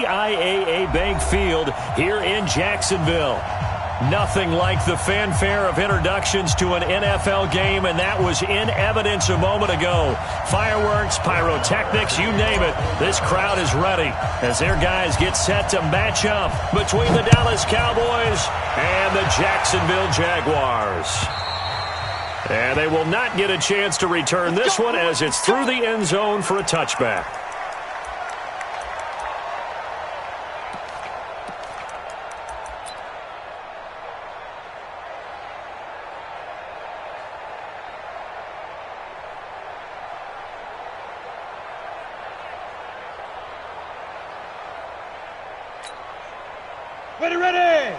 TIAA Bank Field here in Jacksonville. Nothing like the fanfare of introductions to an NFL game, and that was in evidence a moment ago. Fireworks, pyrotechnics, you name it. This crowd is ready as their guys get set to match up between the Dallas Cowboys and the Jacksonville Jaguars. And they will not get a chance to return this one as it's through the end zone for a touchback. Ready.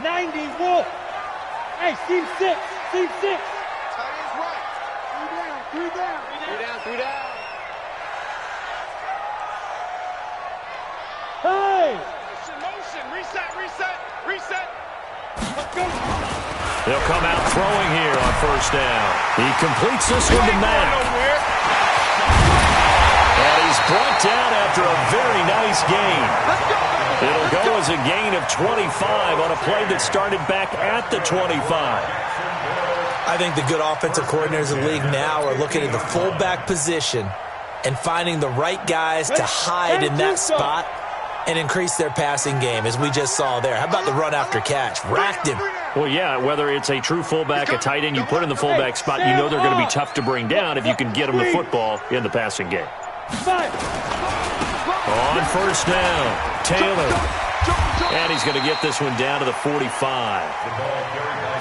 90, Wolf. Hey, seam 6. Three down. Hey! Motion. Reset. Let's go. They'll come out throwing here on first down. He completes this one to Mack. And he's brought down after a very nice gain. It'll go as a gain of 25 on a play that started back at the 25. I think the good offensive coordinators in the league now are looking at the fullback position and finding the right guys to hide in that spot and increase their passing game, as we just saw there. How about the run after catch? Racked him. Well, yeah, whether it's a true fullback, a tight end, you put in the fullback spot, you know they're going to be tough to bring down if you can get them the football in the passing game. On first down, Taylor. And he's going to get this one down to the 45.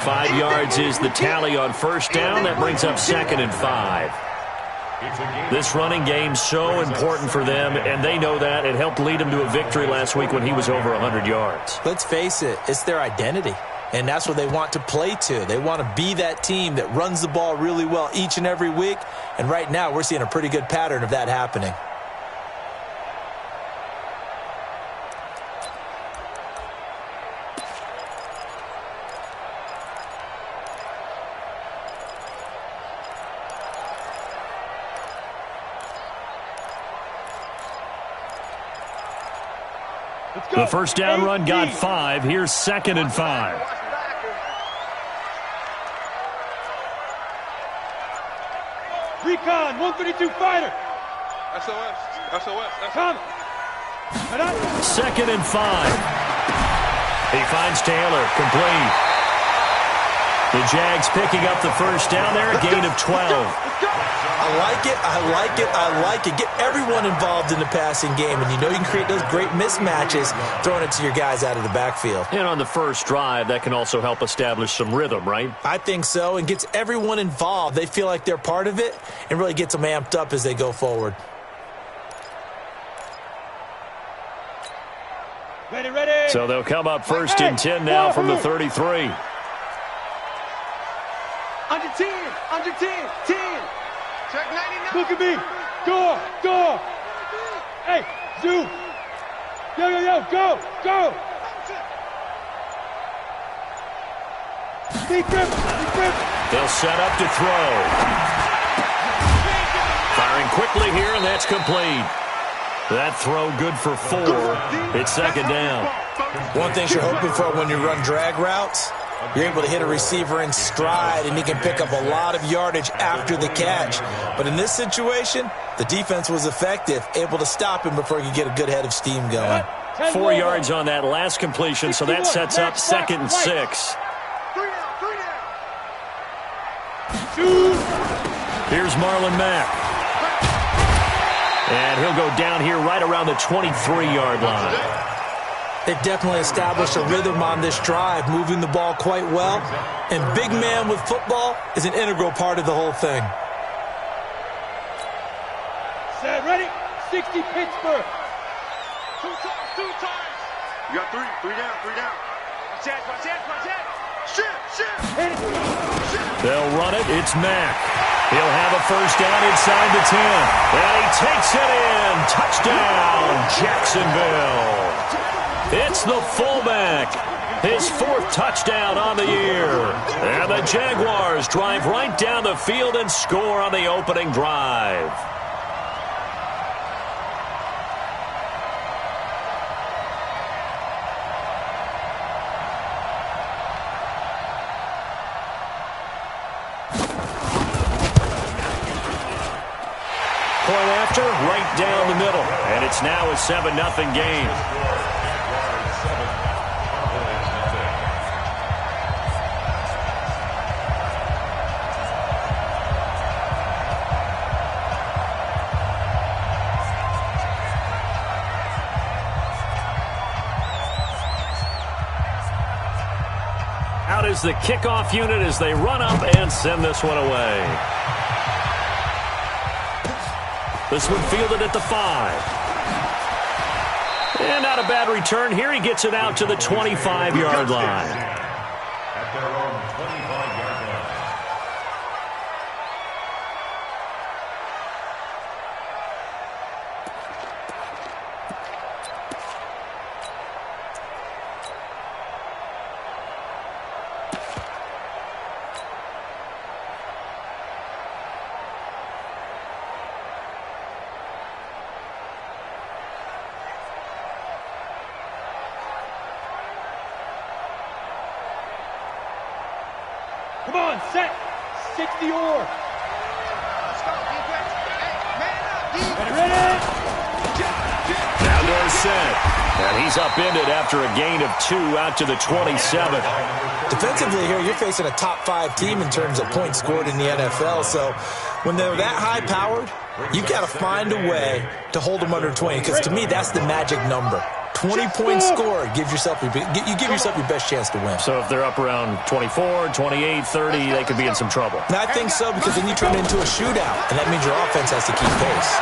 5 yards is the tally on first down. That brings up 2nd and 5. This running game's so important for them, and they know that. It helped lead them to a victory last week when he was over 100 yards. Let's face it, it's their identity, and that's what they want to play to. They want to be that team that runs the ball really well each and every week, and right now we're seeing a pretty good pattern of that happening. The first down run got 5. Here's 2nd and 5. Recon, 132 fighter. SOS. Come. 2nd and 5. He finds Taylor, complete. The Jags picking up the first down there, a gain of 12. I like it. Get everyone involved in the passing game, and you know you can create those great mismatches throwing it to your guys out of the backfield. And on the first drive, that can also help establish some rhythm, right? I think so, and gets everyone involved. They feel like they're part of it and really gets them amped up as they go forward. Ready. So they'll come up 1st and 10 now from the 33. Under 10. 10. Check 99. Look at me. Go. Hey, zoom. Yo, go. Deep grip. They'll set up to throw. Firing quickly here, and that's complete. That throw good for 4. It's 2nd down. One thing you're hoping for when you run drag routes, you're able to hit a receiver in stride, and he can pick up a lot of yardage after the catch. But in this situation, the defense was effective, able to stop him before he could get a good head of steam going. 4 yards on that last completion, so that sets up 2nd and 6. Here's Marlon Mack. And he'll go down here right around the 23-yard line. They've definitely established a rhythm on this drive, moving the ball quite well. And big man with football is an integral part of the whole thing. Set, ready? 60 Pittsburgh. Two times. You got three down. Watch it. Shift. They'll run it. It's Mack. He'll have a first down inside the 10. And he takes it in. Touchdown, Jacksonville. It's the fullback. His 4th touchdown on the year. And the Jaguars drive right down the field and score on the opening drive. monster right down the middle. And it's now a 7-0 game. Out is the kickoff unit as they run up and send this one away. This one fielded at the 5. And not a bad return here. He gets it out to the 25-yard line. At their own 25-yard line. Come on, set. 60 or. Let's go, defense. Hey, man up, defense. Ready? Now Dorsett. And he's upended after a gain of 2 out to the 27. Defensively here, you're facing a top 5 team in terms of points scored in the NFL. So when they're that high-powered, you've got to find a way to hold them under 20. Because to me, that's the magic number. 20 points scored, you give yourself your best chance to win. So if they're up around 24, 28, 30, they could be in some trouble. And I think so, because then you turn it into a shootout, and that means your offense has to keep pace.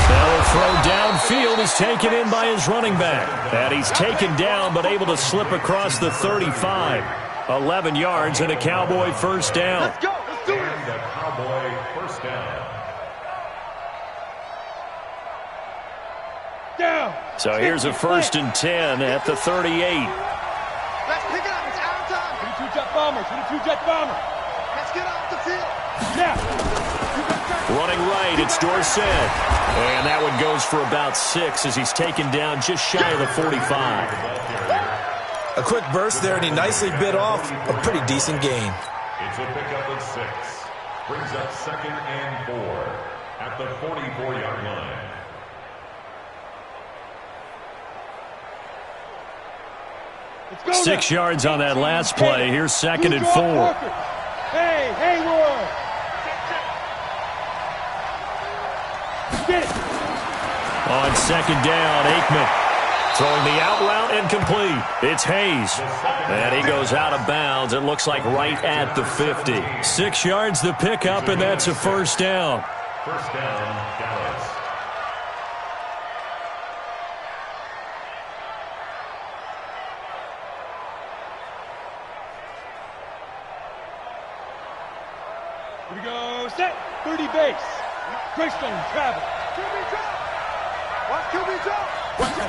Now a throw downfield is taken in by his running back. And he's taken down but able to slip across the 35. 11 yards and a Cowboy first down. Let's go. Let's do it. And a Cowboy first down. Down. So here's a 1st and 10 at the 38. Let's pick it up. It's out of time. 22 jet bombers. 22 jet bomber. Let's get off the field. Now. Running right, it's Dorsett. And that one goes for about 6 as he's taken down just shy of the 45. A quick burst there, and he nicely bit off a pretty decent gain. It's a pickup of 6. Brings up 2nd and 4 at the 44-yard line. Let's go 6 now. yards on that last play. Here's 2nd and 4. Hey, Hayward. Get it. On 2nd down, Aikman throwing the out route and complete. It's Hayes. And he goes out of bounds. It looks like right at the 50. 6 yards the pickup, and that's a first down. First down, Dallas. Here we go. Set. 30 base. Greystone travel. QB drop. Watch QB drop. Watch it.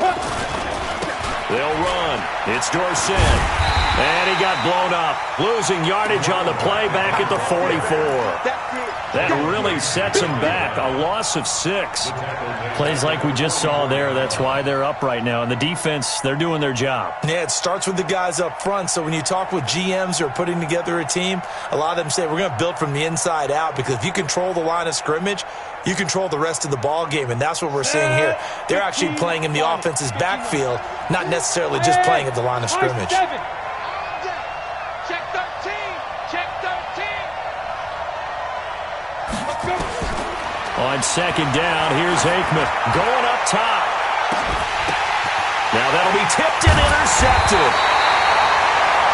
They'll run. It's Dorsett. And he got blown up. Losing yardage on the play back at the 44. That really sets him back. A loss of 6. Plays like we just saw there. That's why they're up right now. And the defense, they're doing their job. Yeah, it starts with the guys up front. So when you talk with GMs who are putting together a team, a lot of them say we're going to build from the inside out, because if you control the line of scrimmage, you control the rest of the ball game, and that's what we're seeing here. They're actually playing in the offense's backfield, not necessarily just playing at the line of scrimmage. Check 13. Check 13. Let's go. On 2nd down, here's Aikman going up top. Now that'll be tipped and intercepted.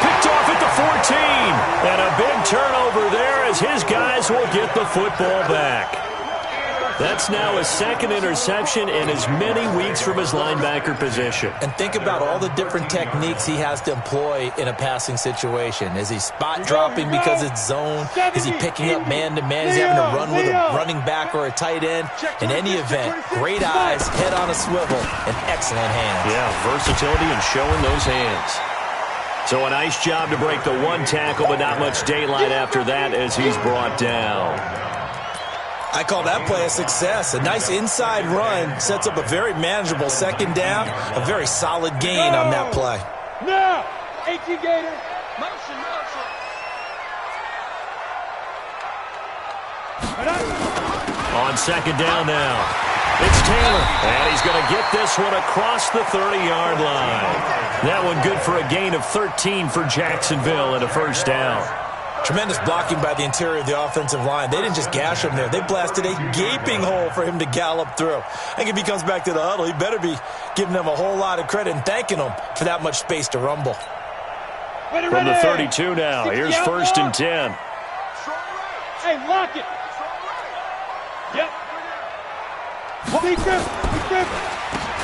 Picked off at the 14. And a big turnover there as his guys will get the football back. That's now a 2nd interception in as many weeks from his linebacker position. And think about all the different techniques he has to employ in a passing situation. Is he spot dropping because it's zone? Is he picking up man-to-man? Is he having to run with a running back or a tight end? In any event, great eyes, head on a swivel, and excellent hands. Yeah, versatility and showing those hands. So a nice job to break the 1 tackle, but not much daylight after that as he's brought down. I call that play a success. A nice inside run sets up a very manageable 2nd down. A very solid gain on that play. Now. 18 Gator. Motion. Right up. On second down now, it's Taylor, and he's going to get this one across the 30-yard line. That one good for a gain of 13 for Jacksonville and a first down. Tremendous blocking by the interior of the offensive line. They didn't just gash him there. They blasted a gaping hole for him to gallop through. I think if he comes back to the huddle, he better be giving them a whole lot of credit and thanking them for that much space to rumble. From the 32 now, here's first and 10. Hey, lock it. Yep.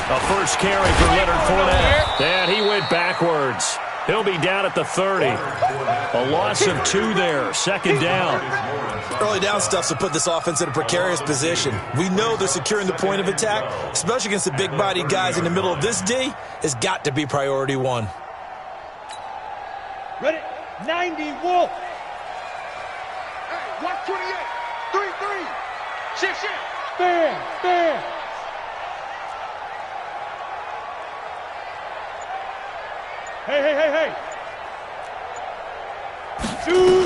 A first carry for Leonard Fournette. And he went backwards. He'll be down at the 30. A loss of 2 there. Second down. Early down stuff to put this offense in a precarious position. We know they're securing the point of attack, especially against the big-bodied guys in the middle of this D, has got to be priority 1. Ready? 90, Wolf. Hey, watch 28. 3-3. Shift. Bam. Hey.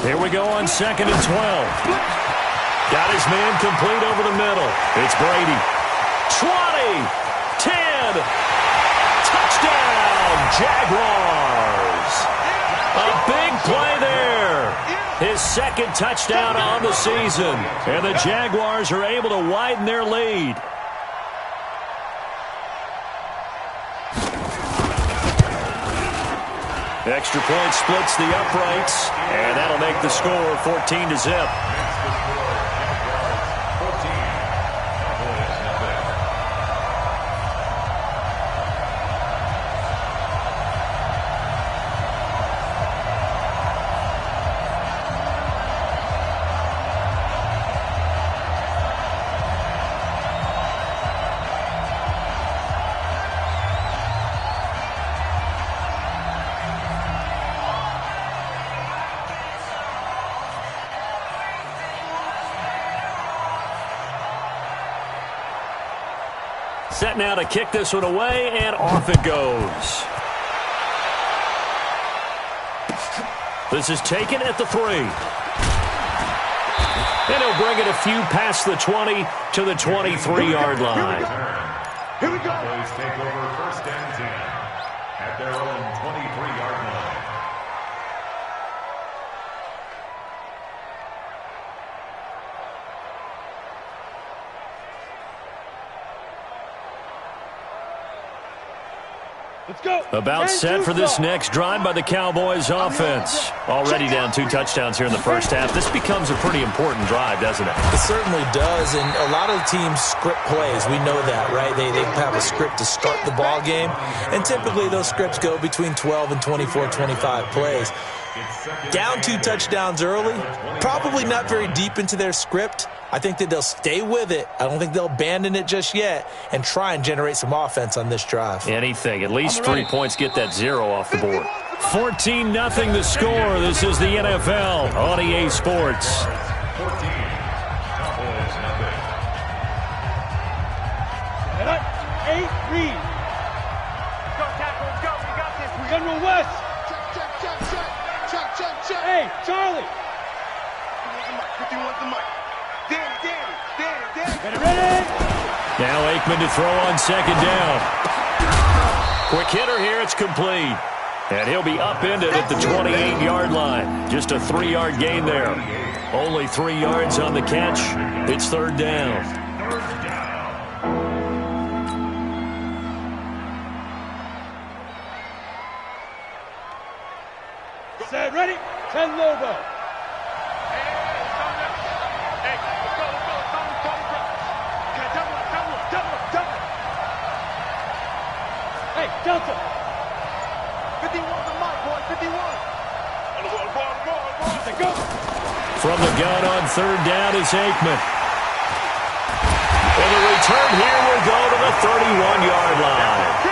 Here we go on second and 12. Got his man complete over the middle. It's Brady. 20, 10, touchdown, Jaguars. A big play there. His second touchdown on the season. And the Jaguars are able to widen their lead. Extra point splits the uprights, and that'll make the score 14-0. Set now to kick this one away, and off it goes. This is taken at the 3. And he'll bring it a few past the 20 to the 23-yard line. Here we go. Cowboys take over first and 10 at their own 23-yard line. Let's go. About set for this next drive by the Cowboys offense. Already down 2 touchdowns here in the first half. This becomes a pretty important drive, doesn't it? It certainly does, and a lot of the teams script plays. We know that, right? They have a script to start the ball game, and typically those scripts go between 12 and 24, 25 plays. Down 2 touchdowns early, probably not very deep into their script. I think that they'll stay with it. I don't think they'll abandon it just yet and try and generate some offense on this drive. Anything. At least 3 points, get that 0 off the board. 14-0 the score. This is the NFL on EA Sports. 14. Cowboys nothing. 8, read. Go, tackle, go. We got this. We're going to West. Check. Hey, Charlie. 51's the mic. Danny. Ready? Now Aikman to throw on second down. Quick hitter here. It's complete. And he'll be upended at the 28-yard line. Just a 3-yard gain there. Only 3 yards on the catch. It's third down. Set, ready? 10 Lobo. Hey, Delta. 51's the mic, boy. 51. Go. From the gun on third down is Aikman. And the return here will go to the 31-yard line.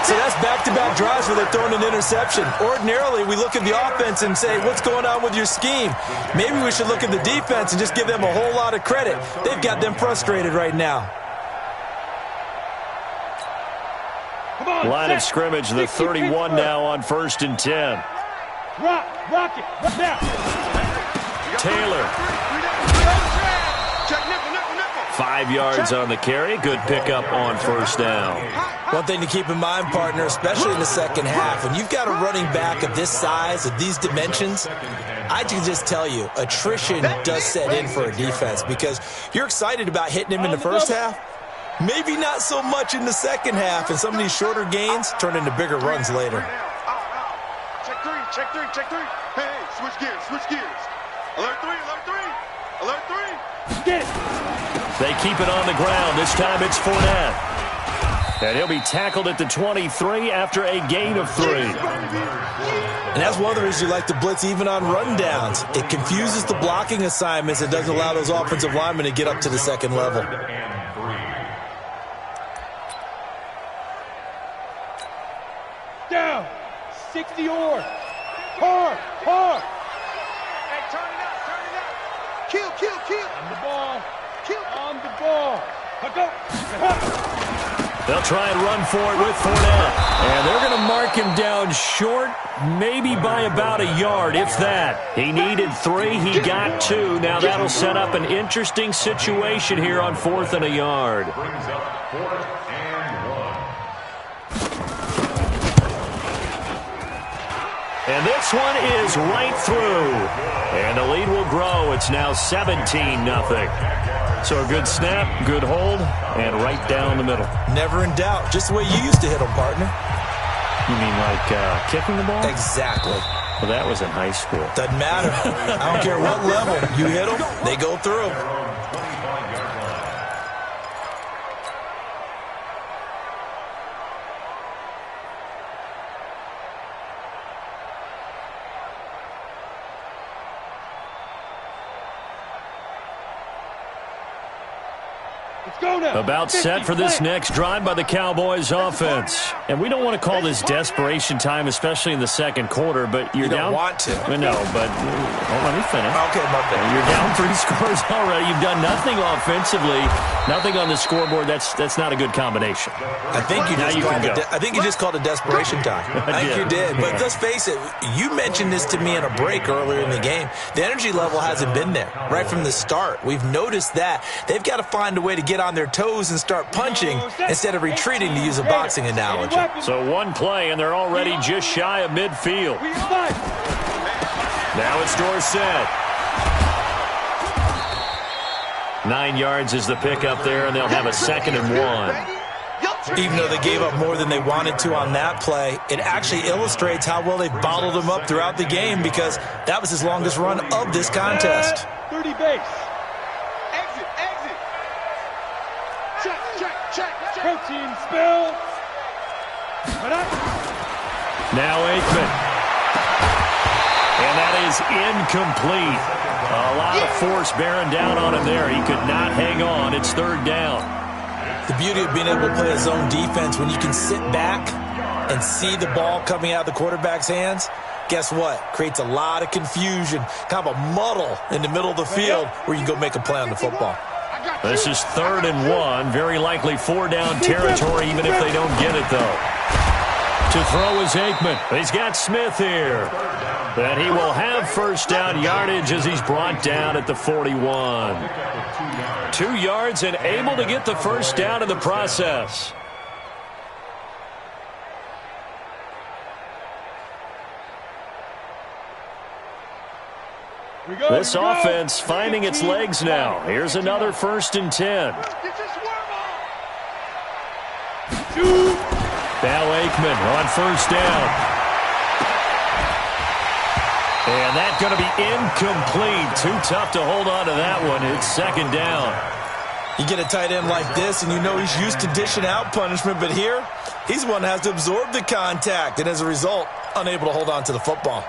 So that's back-to-back drives where they're throwing an interception. Ordinarily, we look at the offense and say, what's going on with your scheme? Maybe we should look at the defense and just give them a whole lot of credit. They've got them frustrated right now. Come on, Line of scrimmage, the 31 now on first and 10. Rock it. Now. Taylor. Check, nickel. 5 yards on the carry. Good pickup on first down. One thing to keep in mind, partner, especially in the second half, when you've got a running back of this size, of these dimensions, I can just tell you, attrition does set in for a defense because you're excited about hitting him in the first half. Maybe not so much in the second half, and some of these shorter gains turn into bigger runs later. Check three, check three, check three. Hey, switch gears, switch gears. Alert three, alert three, alert three. Get it. They keep it on the ground. This time it's Fournette. And he'll be tackled at the 23 after a gain of 3. And that's one of the reasons you like to blitz even on rundowns. It confuses the blocking assignments. It doesn't allow those offensive linemen to get up to the second level. Down. 60 or. Hard, hard. Hey, turn it up, turn it up. Kill, kill, kill. On the ball. Kill. On the ball. Go. They'll try and run for it with Fournette. And they're going to mark him down short, maybe by about a yard, if that. He needed 3. He got 2. Now that'll set up an interesting situation here on 4th and a yard. Brings up 4th and 1. And this one is right through. And the lead will grow. It's now 17-0. So a good snap, good hold, and right down the middle. Never in doubt. Just the way you used to hit them, partner. You mean like kicking the ball? Exactly. Well, that was in high school. Doesn't matter. I don't care what level. You hit them, they go through. About set for this next drive by the Cowboys offense. And we don't want to call this desperation time, especially in the second quarter, but you're down. You don't want to. No, but let me finish. Okay, my bad. You're down 3 scores already. You've done nothing offensively, nothing on the scoreboard. That's not a good combination. I think you just called it desperation time. I think you did. But let's face it, you mentioned this to me in a break earlier in the game. The energy level hasn't been there right from the start. We've noticed that. They've got to find a way to get on their toes and start punching instead of retreating, to use a boxing analogy. So one play, and they're already just shy of midfield. Now it's Dorsett. 9 yards is the pickup there, and they'll have a 2nd and 1. Even though they gave up more than they wanted to on that play, it actually illustrates how well they bottled him up throughout the game because that was his longest run of this contest. 30 base. Exit, exit. Check, check, check, check. Protein spill. Now Aikman. And that is incomplete. A lot of force bearing down on him there. He could not hang on. It's 3rd down. The beauty of being able to play a zone defense when you can sit back and see the ball coming out of the quarterback's hands, guess what? Creates a lot of confusion, kind of a muddle in the middle of the field where you can go make a play on the football. This is 3rd and 1. Very likely 4-down territory, even if they don't get it, though. To throw is Aikman. He's got Smith here. And he will have 1st down yardage as he's brought down at the 41. 2 yards and able to get the 1st down in the process. This offense finding its legs now. Here's another 1st and 10. Now Aikman on 1st down. And that's going to be incomplete. Too tough to hold on to that one. It's 2nd down. You get a tight end like this, and you know he's used to dishing out punishment, but here, he's one that has to absorb the contact, and as a result, unable to hold on to the football.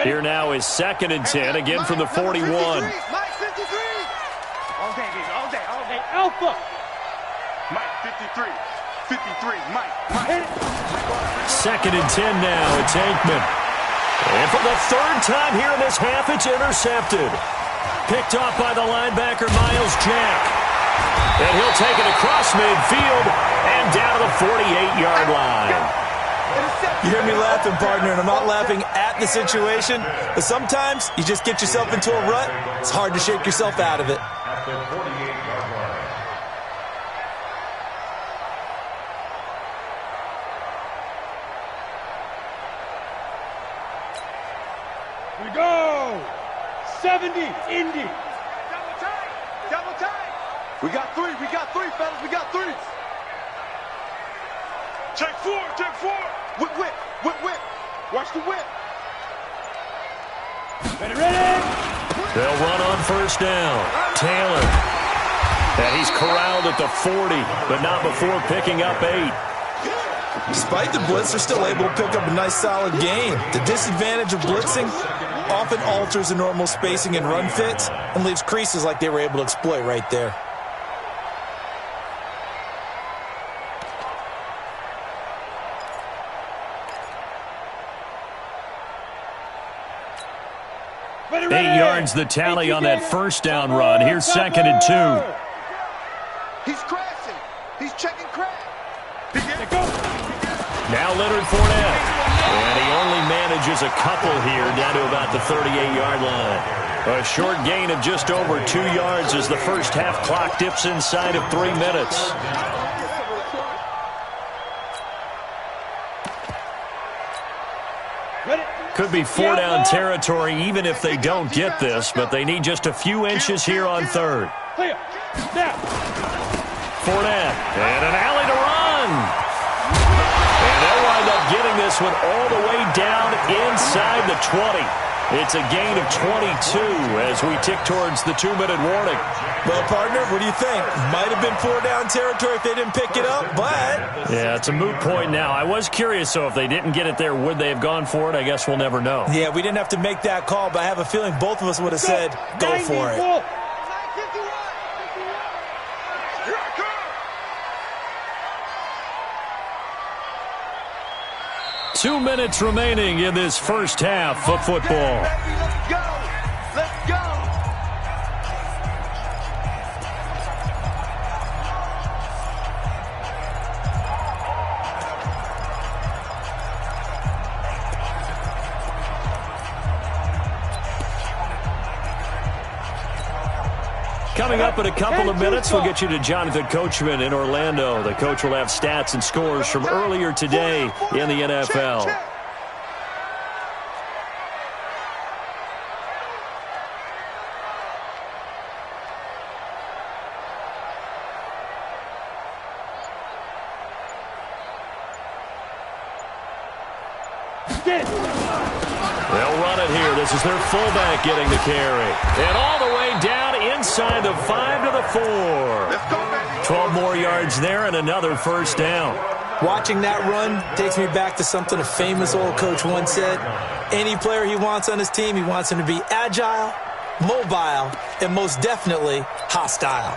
Here now is 2nd and 10, again from the 41. Mike 53. All day, baby, all day, all day. Alpha. Mike 53. 53, Mike. 2nd and 10 now. It's Aikman. And for the 3rd time here in this half, it's intercepted. Picked off by the linebacker, Miles Jack. And he'll take it across midfield and down to the 48-yard line. You hear me laughing, partner, and I'm not laughing at the situation, but sometimes you just get yourself into a rut. It's hard to shake yourself out of it. At the 48-yard line. Here we go. 70, Indy. Double tight. Double tight. We got three, fellas. We got three. Check four. Whip. Watch the whip. Ready. They'll run on first down. Taylor. And he's corralled at the 40, but not before picking up 8. Despite the blitz, they're still able to pick up a nice, solid gain. The disadvantage of blitzing often alters the normal spacing and run fits and leaves creases like they were able to exploit right there. Ready. 8 yards the tally on that first down run. Here's 2nd and 2. He's crashing. He's checking crash. Now Leonard Fournette. And he only manages a couple here down to about the 38-yard line. A short gain of just over 2 yards as the first half clock dips inside of 3 minutes. Could be 4-down territory even if they don't get this, but they need just a few inches here on 3rd. Fournette, and an alley to run. And they'll wind up getting this one all the way down inside the 20. It's a gain of 22 as we tick towards the 2-minute warning. Well, partner, what do you think? Might have been 4-down territory if they didn't pick it up, but... Yeah, it's a moot point now. I was curious, so if they didn't get it there, would they have gone for it? I guess we'll never know. Yeah, we didn't have to make that call, but I have a feeling both of us would have said, go for it. Here I come. 2 minutes remaining in this first half of football. Let's go. Let's go. Coming up in a couple of minutes, we'll get you to Jonathan Coachman in Orlando. The coach will have stats and scores from earlier today in the NFL. They'll run it here. This is their fullback getting the carry. And all the way down inside the 5 to the 4. 12 more yards there and another first down. Watching that run takes me back to something a famous old coach once said. Any player he wants on his team, he wants him to be agile, mobile, and most definitely hostile.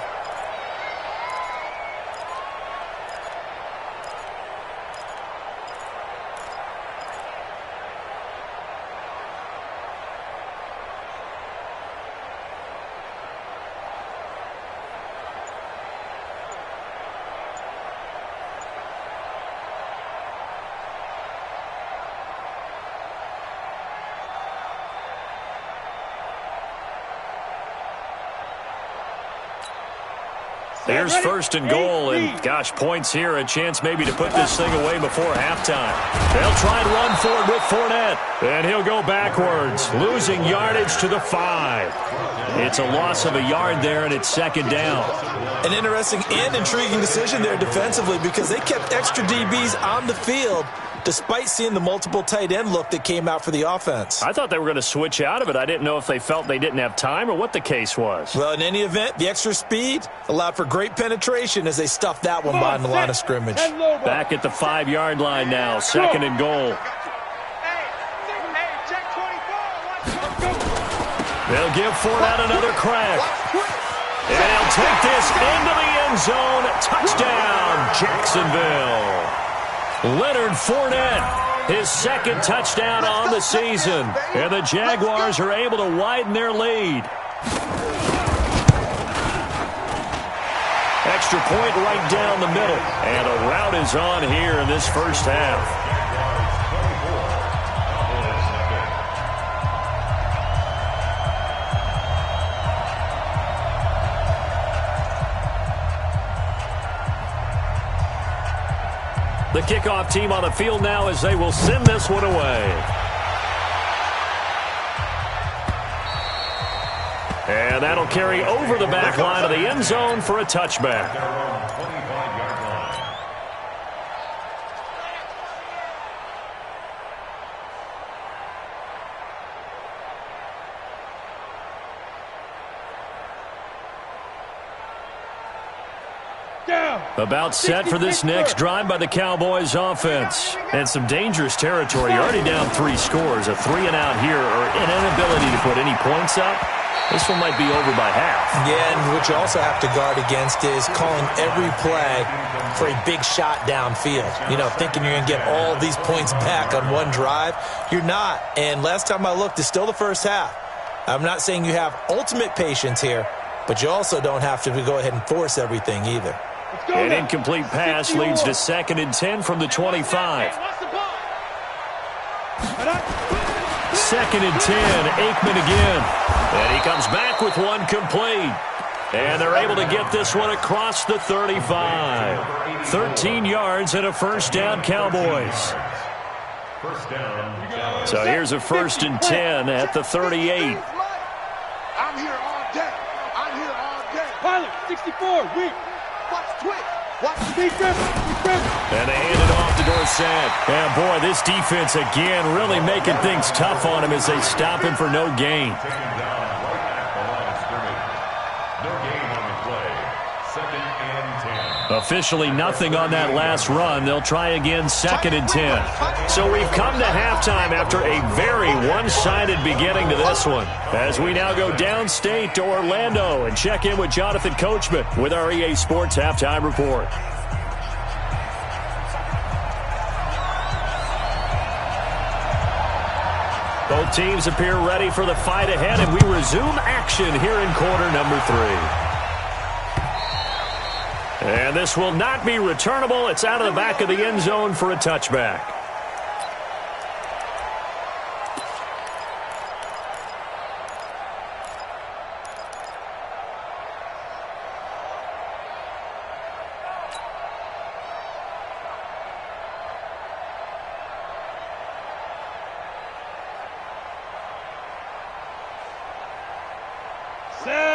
Here's 1st and goal, and gosh, points here, a chance maybe to put this thing away before halftime. They'll try and run forward with Fournette, and he'll go backwards, losing yardage to the 5. It's a loss of a yard there, and it's 2nd down. An interesting and intriguing decision there defensively because they kept extra DBs on the field despite seeing the multiple tight end look that came out for the offense. I thought they were going to switch out of it. I didn't know if they felt they didn't have time or what the case was. Well, in any event, the extra speed allowed for great penetration as they stuffed that one behind the line of scrimmage. Back at the 5-yard line now, 2nd and goal. They'll give Fournette another crack. And he'll take this into the end zone. Touchdown, Jacksonville. Leonard Fournette, his 2nd touchdown on the season. And the Jaguars are able to widen their lead. And extra point right down the middle. And a rout is on here in this first half. The kickoff team on the field now as they will send this one away. And that'll carry over the back line of the end zone for a touchback. About set for this next drive by the Cowboys offense. And some dangerous territory. You're already down 3 scores. A 3-and-out here or an inability to put any points up. This one might be over by half. Yeah, and what you also have to guard against is calling every play for a big shot downfield. You know, thinking you're going to get all these points back on one drive. You're not. And last time I looked, it's still the first half. I'm not saying you have ultimate patience here, but you also don't have to go ahead and force everything either. An incomplete pass leads to 2nd and 10 from the 25. 2nd and 10, Aikman again. And he comes back with one complete. And they're able to get this one across the 35. 13 yards and a first down, Cowboys. So here's a 1st and 10 at the 38. I'm here all day. I'm here all day. Pilot, 64, weak. Watch Twitch. Watch And they hand it off to Dorsett. And boy, this defense again really making things tough on him as they stop him for no gain. Officially nothing on that last run. They'll try again 2nd and 10. So we've come to halftime after a very one-sided beginning to this one. As we now go downstate to Orlando and check in with Jonathan Coachman with our EA Sports Halftime Report. Both teams appear ready for the fight ahead, and we resume action here in quarter number 3. And this will not be returnable. It's out of the back of the end zone for a touchback.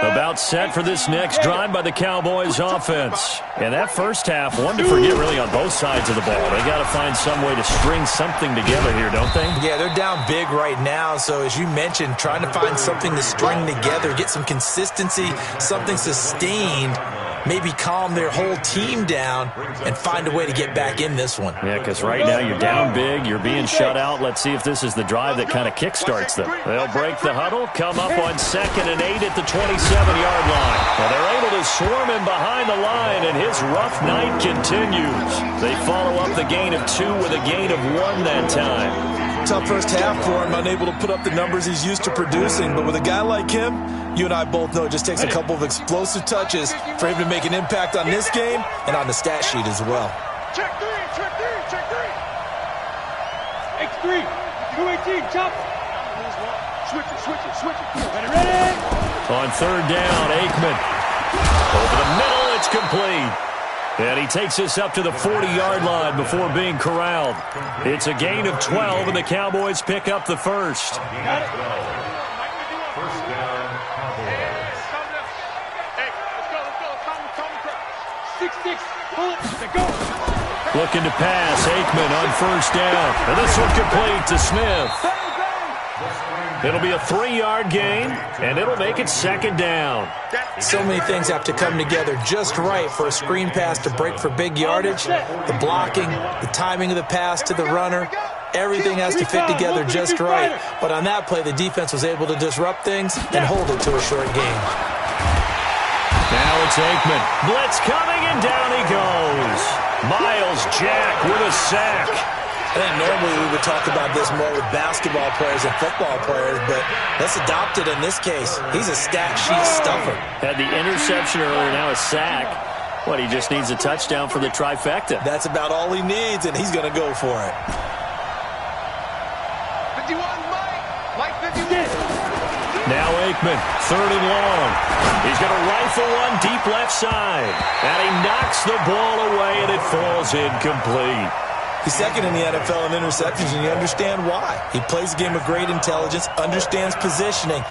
About set for this next drive by the Cowboys offense. And that first half, one to forget really on both sides of the ball. They got to find some way to string something together here, don't they? Yeah, they're down big right now. So as you mentioned, trying to find something to string together, get some consistency, something sustained, maybe calm their whole team down and find a way to get back in this one. Yeah, because right now you're down big, you're being shut out. Let's see if this is the drive that kind of kickstarts them. They'll break the huddle, come up on 2nd and 8 at the 27-yard line. Well, they're able to swarm him behind the line, and his rough night continues. They follow up the gain of 2 with a gain of 1 that time. Tough first half for him, unable to put up the numbers he's used to producing. But with a guy like him, you and I both know it just takes a couple of explosive touches for him to make an impact on this game and on the stat sheet as well. Check 3, check 3, check 3. X3, 218, chop. Switch it. Ready? On 3rd down, Aikman. Over the middle, it's complete. And he takes us up to the 40-yard line before being corralled. It's a gain of 12, and the Cowboys pick up the first. Got it. First down, Cowboys. Hey, let's go. Come. 6-6, bullet, go. Looking to pass, Aikman on 1st down. And this one complete to Smith. It'll be a 3-yard gain, and it'll make it 2nd down. So many things have to come together just right for a screen pass to break for big yardage. The blocking, the timing of the pass to the runner, everything has to fit together just right. But on that play, the defense was able to disrupt things and hold it to a short gain. Now it's Aikman. Blitz coming, and down he goes. Miles Jack with a sack. I think normally we would talk about this more with basketball players and football players, but let's adopt it in this case. He's a stat sheet stuffer. Had the interception earlier, now a sack. What, he just needs a touchdown for the trifecta. That's about all he needs, and he's going to go for it. 51, Mike 51. Now Aikman, 3rd and long. He's going to rifle one deep left side. And he knocks the ball away, and it falls incomplete. He's second in the NFL in interceptions, and you understand why. He plays a game of great intelligence, understands positioning,